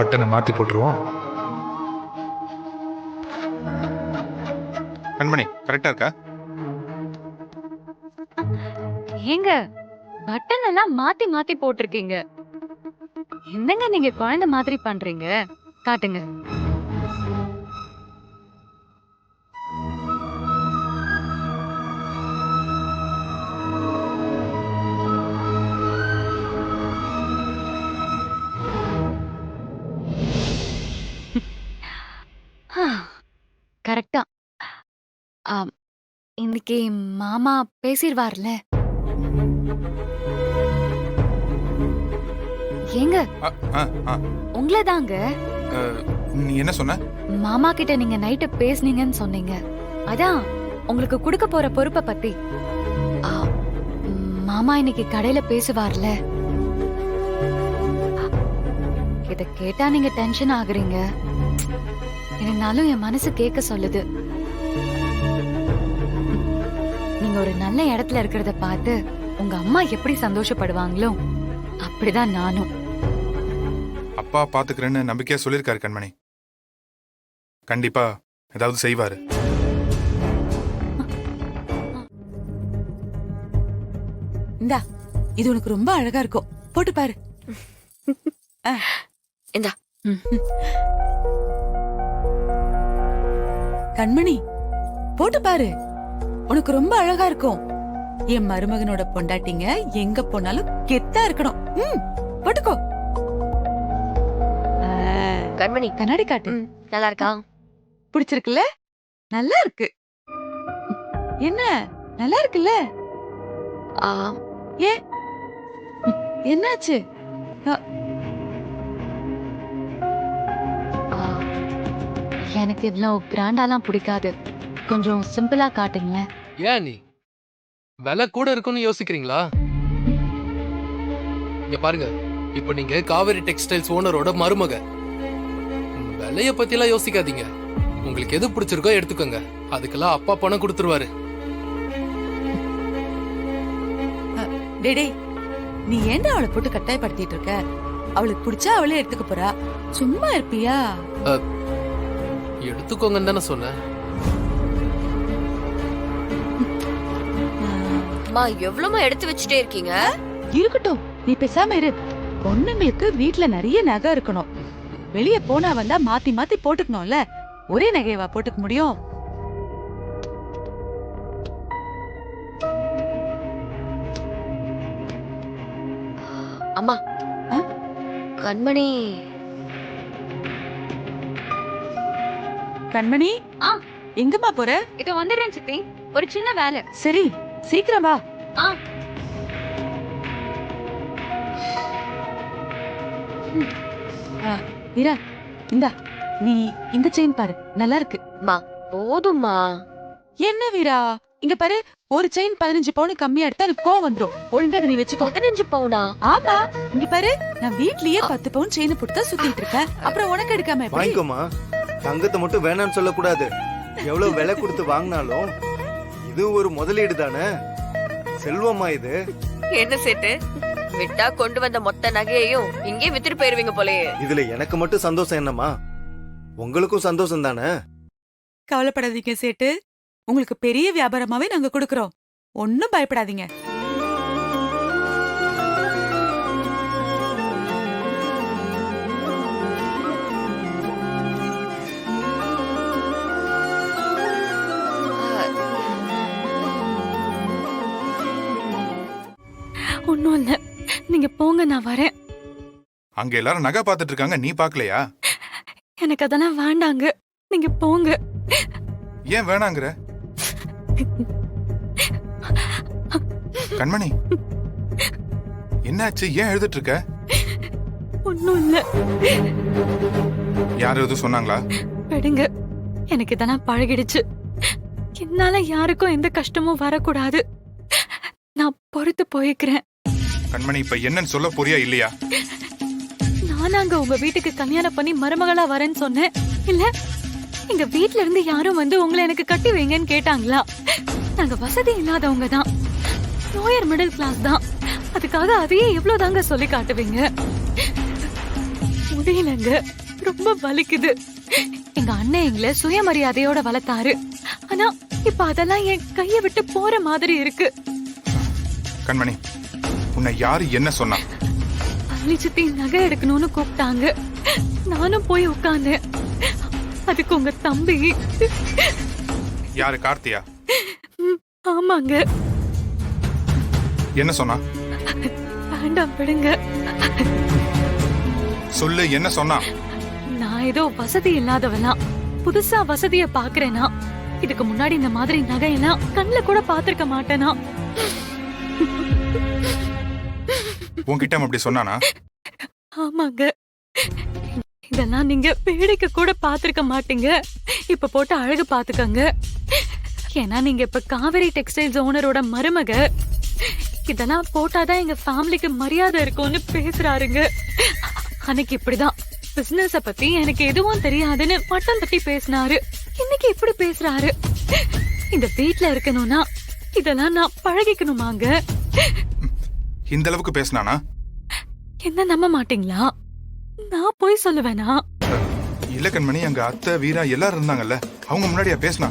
பட்டனை மாத்தி போட்டுருவோம். கண்மணி கரெக்டா இருக்கா? ஏங்க பட்டன் எல்லாம் மாத்தி மாத்தி போட்டிருக்கீங்க. என்னங்க நீங்க குழந்தை மாதிரி பண்றீங்க? காட்டுங்க. கரெக்டா. இன்னைக்கு மாமா பேசிடுவார்ல. ஏங்க உங்களதாங்க. நீ என்ன சொன்ன? மாமா கிட்ட நீங்க நைட்டு பேசுனீங்கன்னு சொன்னீங்க. அதான் உங்களுக்கு கொடுக்க போற பொறுப்பை பத்தி. மாமா இன்னைக்கு கடையில பேசுவார்ல. இத கேட்டா நீங்க டென்ஷன் ஆகுறீங்க. என்னாலும் என் மனசு கேட்க சொல்லுது. நீங்க ஒரு நல்ல இடத்துல இருக்கிறத பார்த்து உங்க அம்மா எப்படி சந்தோஷப்படுவாங்களோ அப்படிதான் நானும். அப்பா பாத்துக்கிறேன்னு நம்பிக்கையா சொல்லிருக்காரு கண்மணி. கண்டிப்பா ஏதாவது செய்வாரு. இந்தா, இது உனக்கு ரொம்ப அழகா இருக்கும், போட்டு பாரு. இந்தா. கண்மணி, போட்டு பாரு, உனக்கு ரொம்ப அழகா இருக்கும். என் மருமகனோட பொண்டாட்டிங்க எங்க போனாலும் கெத்தா இருக்கணும். போட்டுக்கோ. கண்மணி கண்ணாடி காட்டு. நல்லா இருக்கா? பிடிச்சிருக்குல்ல? நல்லா இருக்கு. என்ன நல்லா இருக்குல்ல? ஏ என்னாச்சு? எனக்கு இவ்வளவு கிராண்டாலாம் பிடிக்காது. கொஞ்சம் சிம்பிளா காட்டுங்களேன். ஏன் நீ விலை கூட இருக்குன்னு யோசிக்கிறீங்களா? இங்க பாருங்க, இப்ப நீங்க காவேரி டெக்ஸ்டைல்ஸ் ஓனரோட மருமக. விலைய பத்தி எல்லாம் யோசிக்காதீங்க. உங்களுக்கு எது பிடிச்சிருக்கோ எடுத்துக்கோங்க. அதுக்கெல்லாம் அப்பா பணம் கொடுத்துருவாரு. டேடே, நீ ஏன்டா அவளை போட்டு கட்டாயப்படுத்திட்டு இருக்க? அவளுக்கு பிடிச்சா அவளே எடுத்துக்க போறா. சும்மா இருப்பியா? எடுத்துக்கோங்கன்னு தானே சொன்னேன். அம்மா எவ்வளவுமா எடுத்து வச்சுட்டே இருக்கீங்க? இருக்கட்டும், நீ பேசாம இரு. பொண்ணுங்களுக்கு வீட்ல நிறைய நகை இருக்கணும். வெளிய போனா வந்தா மாத்தி மாத்தி போட்டுக்கணும்ல. ஒரே நகையவா போட்டுக்க முடியும்? அம்மா கண்மணி. கண்மணி, எங்கம்மா போற? இதோ வந்துடுறேன் சித்தி, ஒரு சின்ன வேலை. சரி, சீக்கிரம் வா. வீரா, இந்தா, நீ இந்த செயின் பாரு, நல்லா இருக்கு. அம்மா போதும்மா. என்ன வீரா, இங்க பாரு, ஒரு செயின் 15 பவுன் கம்மியா எடுத்தா எனக்கு கோவம் வந்துரும். ஒழுங்கா நீ வச்சுக்கோ. 15 பவுனா? ஆமா, இங்க பாரு, நான் வீட்லயே 10 பவுன் செயின் போட்டு தான் சுத்திட்டு இருக்கேன். அப்புறம் உனக்கு எடுக்காம எப்படி? வாங்கிக்கோமா, தங்கத்தை மட்டும் வேணாம்னு சொல்லக்கூடாது. எவ்வளவு விலை கொடுத்து வாங்கினாலும் இது ஒரு முதலீடு தானே. செல்வமா இது. என்ன சேட்டு, விட்டா கொண்டு வந்த மொத்த நகையையும் இங்கே வித்துட்டு போயிருவீங்க போலயே. இதுல எனக்கு மட்டும் சந்தோஷம் என்னம்மா, உங்களுக்கும் சந்தோஷம் தானே. கவலைப்படாதீங்க சேட்டு, உங்களுக்கு பெரிய வியாபாரமாவே நாங்க கொடுக்கறோம். ஒன்னும் பயப்படாதீங்க. ஒண்ணும் இல்ல, நீங்க போங்க, நான் வரேன். அங்க எல்லாரும் நகை பாத்துட்டு இருக்காங்க, நீ பாக்கலையா? எனக்கு அதெல்லாம் வேண்டாங்க, நீங்க போங்க. ஏன் வேணாங்கிற? கண்மணி, என்னாச்சு? ஏன் எழுதிட்டு இருக்க? ஒண்ணும் இல்ல. யாரும் எதுவும் சொன்னாங்களா? விடுங்க, எனக்கு இதெல்லாம் பழகிடுச்சு. என்னால யாருக்கும் எந்த கஷ்டமும் வரக்கூடாது. நான் பொறுத்து போய்க்கிறேன். கண்மணி, இப்ப என்னன்னு சொல்ல போறியா இல்லையா? நானாங்க உங்க வீட்டுக்கு கல்யாணம் பண்ணி மருமகளா வரேன்னு சொன்னேன் இல்ல? எங்க வீட்ல இருந்து யாரும் வந்து உங்களை எனக்கு கட்டி வைங்கன்னு கேட்டாங்களா? நாங்க வசதி இல்லாதவங்க தான், லோயர் மிடில் கிளாஸ் தான். அதுக்காக அதையே எவ்வளவு தாங்க சொல்லி காட்டுவீங்க? முடியலங்க, ரொம்ப வலிக்குது. எங்க அண்ணன் எங்களை சுயமரியாதையோட வளர்த்தாரு. ஆனா இப்ப அதெல்லாம் என் கைய விட்டு போற மாதிரி இருக்கு. கண்மணி, உன்னை யாரு என்ன சொன்னா? பழனி சித்தி நகை எடுக்கணும்னு கூப்பிட்டாங்க. நானும் போய் உட்கார்ந்தேன். அதுக்கு உங்க தம்பி, யாரு, கார்த்தியா? ஆமாங்க, என்ன சொன்னா? வேண்டாம் விடுங்க. சொல்லு, என்ன சொன்னா? நான் ஏதோ வசதி இல்லாதவெல்லாம் புதுசா வசதிய பாக்குறேனா, இதுக்கு முன்னாடி இந்த மாதிரி நகையெல்லாம் கண்ணுல கூட பாத்திருக்க மாட்டேனா. உன்கிட்ட அவன் அப்படி சொன்னானா? ஆமாங்க, இதெல்லாம் நீங்க வேடிக்கை கூட பாத்திருக்க மாட்டீங்க. இப்ப போட்டு அழகு பாத்துக்கங்க. ஏன்னா நீங்க இப்ப காவேரி டெக்ஸ்டைல்ஸ் ஓனரோட மருமக. இதெல்லாம் போட்டாதான் எங்க ஃபேமிலிக்கு மரியாதை இருக்கும்னு பேசுறாருங்க. அன்னைக்கு இப்படிதான் பிசினஸ பத்தி எனக்கு எதுவும் தெரியாதுன்னு பட்டம் தட்டி பேசினாரு. இன்னைக்கு இப்படி பேசுறாரு. இந்த வீட்ல இருக்கணும்னா இதெல்லாம் நான் பழகிக்கணுமாங்க? இந்த அளவுக்கு பேசினானா? என்ன நம்ப மாட்டீங்களா? நான் போய் சொல்லுவேனா? இல்ல கண்மணி, அங்க அத்தை, வீரா எல்லாரும் இருந்தாங்கல்ல, அவங்க முன்னாடியா பேசினா?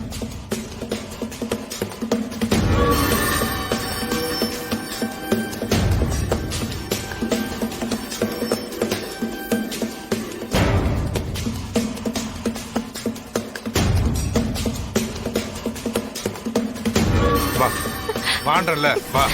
வா, வான்றல்ல, வா.